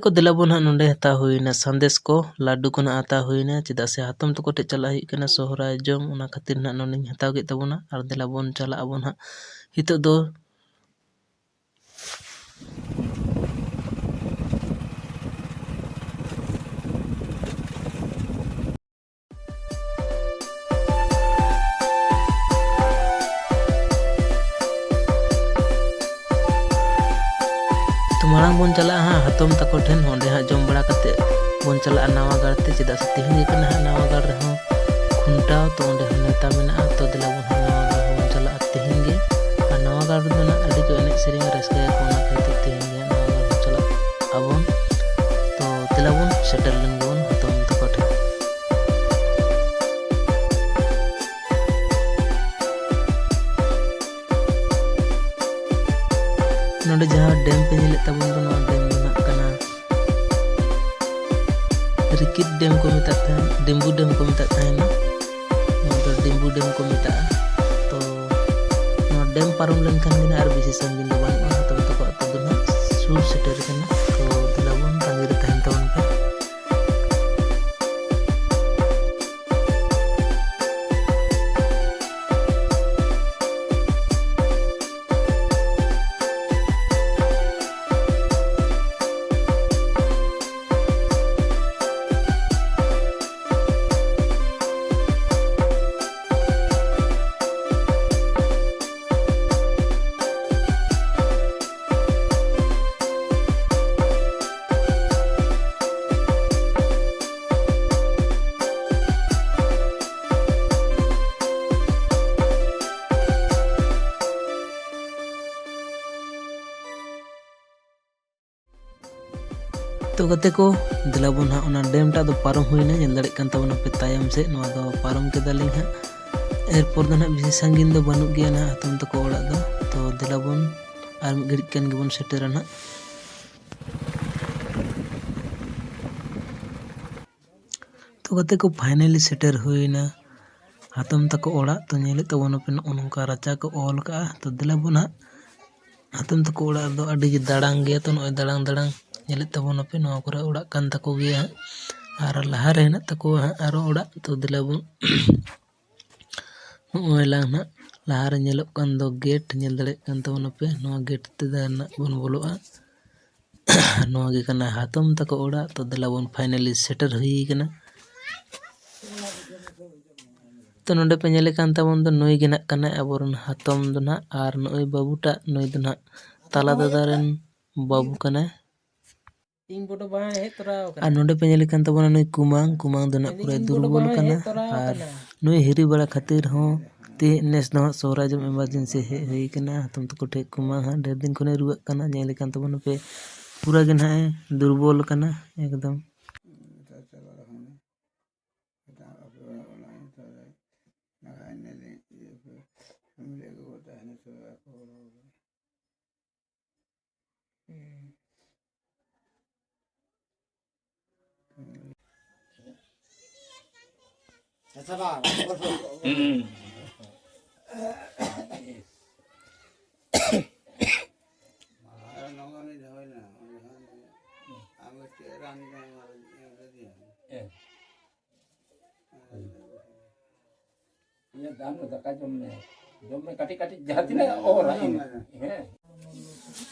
को दिलाबोन हाँ नोंडे हता हुईना संदेश को लाडू को ना आता हुईना चिदा से हातम तो कोटे चला ही कना सोहराय जोम उना खातिर ना नोंडे हताव गे तबोना आर दिलाबोन चला अबोन हाँ हितो दो तो मांग बोन चला हाँ हातम तको ठेन होंडे हाँ जोम बड़ा कते बोन चला नवा गाड़ते चिदा से तिहिन कना हाँ नवा गाड़ रहो खुंटाव तो ओंडे नेता मेना तो दिलाबोन हाँ नवा गाड़ बोन चला तिहिन गे आ नवा गाड़ दो ना अड़ी को एने सेरिंग रस्के कोना खातिर तिहिन गे नवा गाड़ बोन चला अबोन तो दिलाबोन सेटल लन बोन हातम तको ठेन नोंडे जहाँ डैम पे नेले तबोन दो नवा डैम बना कना रिकिट डैम को मेता था डिम्बू डैम को मेता था ना तो डिम्बू डैम को मेता तो नवा डैम पारम लेन खान दिन आर बेसी संगिन दो बान हातम तको अतो दो ना सुर सेटर कना तो दिलाबोन तांगिर तहन तबोन पे तो गते को दिलाबोन हाँ उना डैम टा दो पारम हुईना नेल दाड़े कान तबोना पे तायम से नवा दो पारम केदालिंग हाँ एरपोर दो ना बेसी संगिन दो बानुग गिया ना हातम तको ओड़ा दो तो दिलाबोन आर मिद घड़ी कान गेबोन सेटेरा ना तो गते को फाइनली सेटर हुईना हातम तको ओड़ा तो नेले तबोना पे नोनका राचा को ऑल का तो दिलाबोन हाँ हातम तको ओड़ा दो अड़ी दाड़ांग गया तो नोय दाड़ांग दाड़ांग नेले तबोना पे नवा करे ओड़ा कान तको गया आर लहा रे ना तको आरो ओड़ा तो दिलाबोन नोय लांग ना लहा रे नेलो कान दो गेट नेल दाड़े कान तबोना पे नवा गेट ते ना बोन बोलोआ नवा गे कना हातम तको ओड़ा तो दिलाबोन फाइनली सेटर हुई कना तो नोंडे पे नेले कान तबोन दो नोय गे ना कना अबोरन हातम दो ना आर नोय बाबूटा नोय दो ना ताला दादारेन बाबू कना और नोंडे पे नेले कान तबोना नोय कुमांग कुमांग दो ना पूरा दुर्बल कना और नोय हिरी बड़ा खातिर हों ते नेस दो सोहरा जम इमरजेंसी हेई कना हातम तको ठे कुमांग हाँ ढेर दिन खने रुआ कना नेले कान तबोना पे पूरा गे ना दुर्बल कना एकदम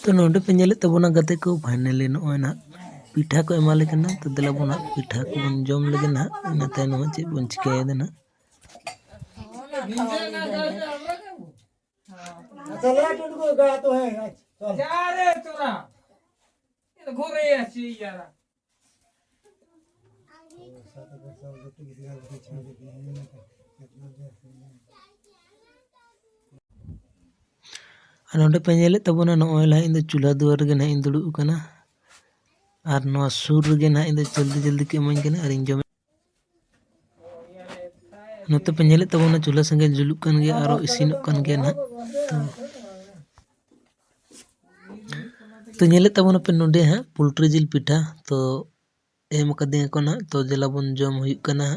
तो नोंडे पे नेले तबोना गते को फाइनली नोय ना पिठा को एमाले कना तो दिलाबोन हाँ पिठा को बन जोम लगे ना इना तायनो चे बन चिकाय देना चला टुनको गया तो है जा रे तोरा ये घोरे अछि यार नोंडे पे नेले तबोना नोय ला इन चूल्हा दुआर गे ना इन दुड़ु कना और नवा सुर गे ना इन जल्दी जल्दी के इमाኝ कना और इन जमे नोते पे नेले तबोना चूल्हा संगे जुलुक कन गया और इसिनोक कन गया ना तो नेले तबोना पे नोंडे हाँ पोल्ट्री जिल पिठा तो एम कदे को ना तो दिलाबोन जम हुई कना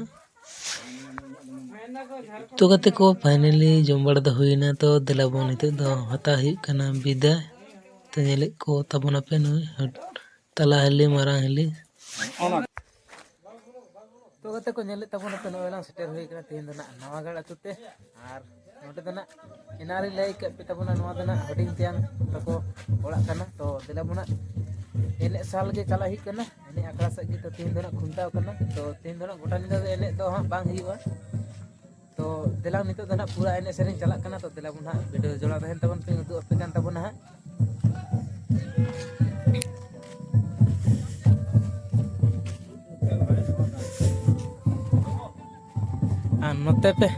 तो गते को फाइनली जम बड़ा द हुईना तो दिलाबोन हिते दो हता हुई कना विदाय तो नेले को तबोना पे नोय तला हिली मारांग हिली तो कते को नेले तबोना पे नोएलां सेटर हुई कना तेन दना नवागढ़ अतुते आर नोटे दना इनारी लई के पे तबोना नवा दना हडिंग त्यान तको ओड़ा कना तो दिला बुना एने साल के चला ही कना एने आकड़ा से की तो तीन दना खुंटाव कना तो तीन दना गोटा निदा एने दो हां बांग हिवा तो दिला नितो दना पूरा एने सेरिंग चला कना तो दिला बुना वीडियो जोड़ा तहन तबन पे उदु पे कान तबोना हां नोते पे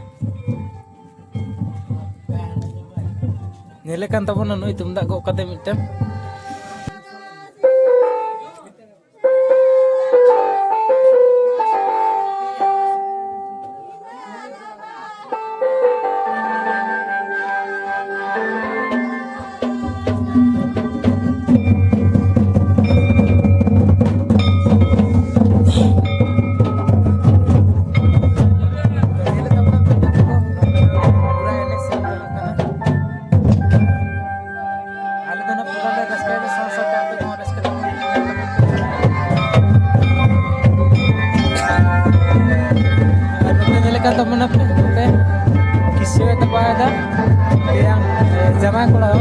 नेले कान तबोना नुई तुमदा गो कते MITM teman apa oke kisah apa ada yang zaman kalau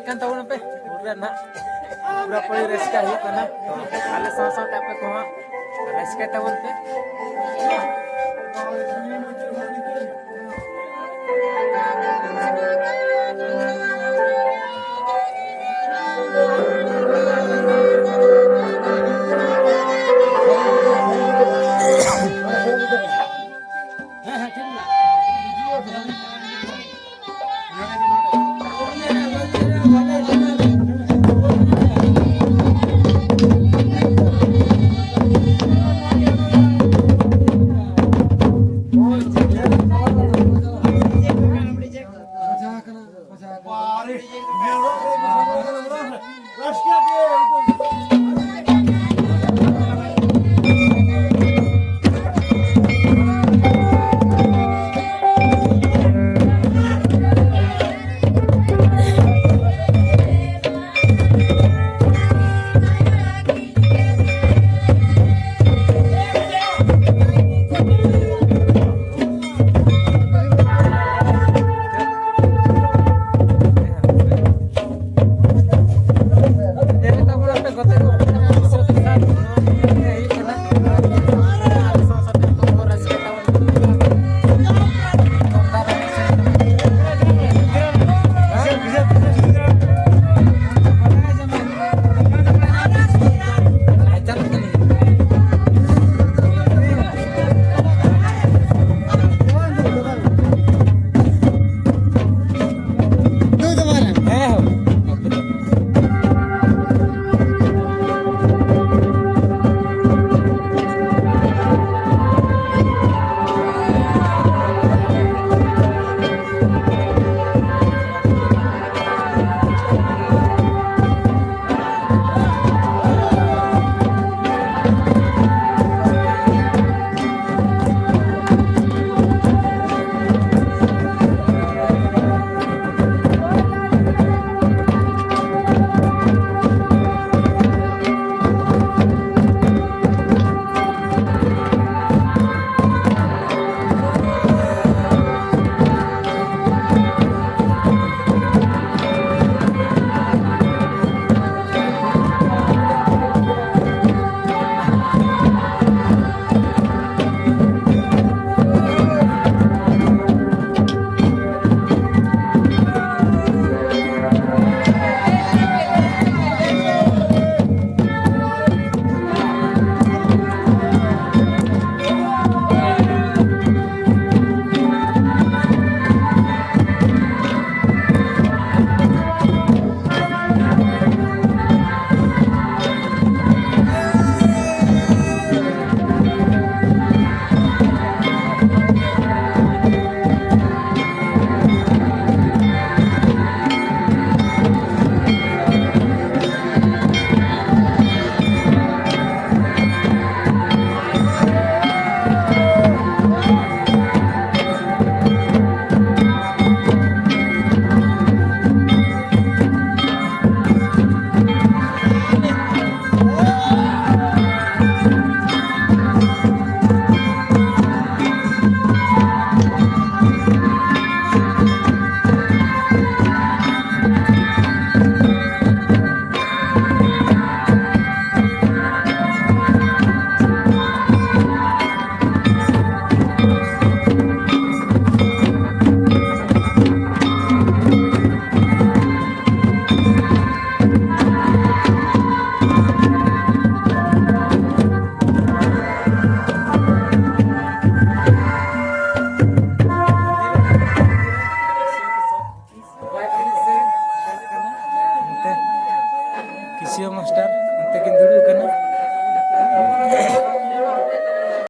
kan tahu nape udah nak berapa reska hidup karena kalau sama-sama tapi kau reska tahu nape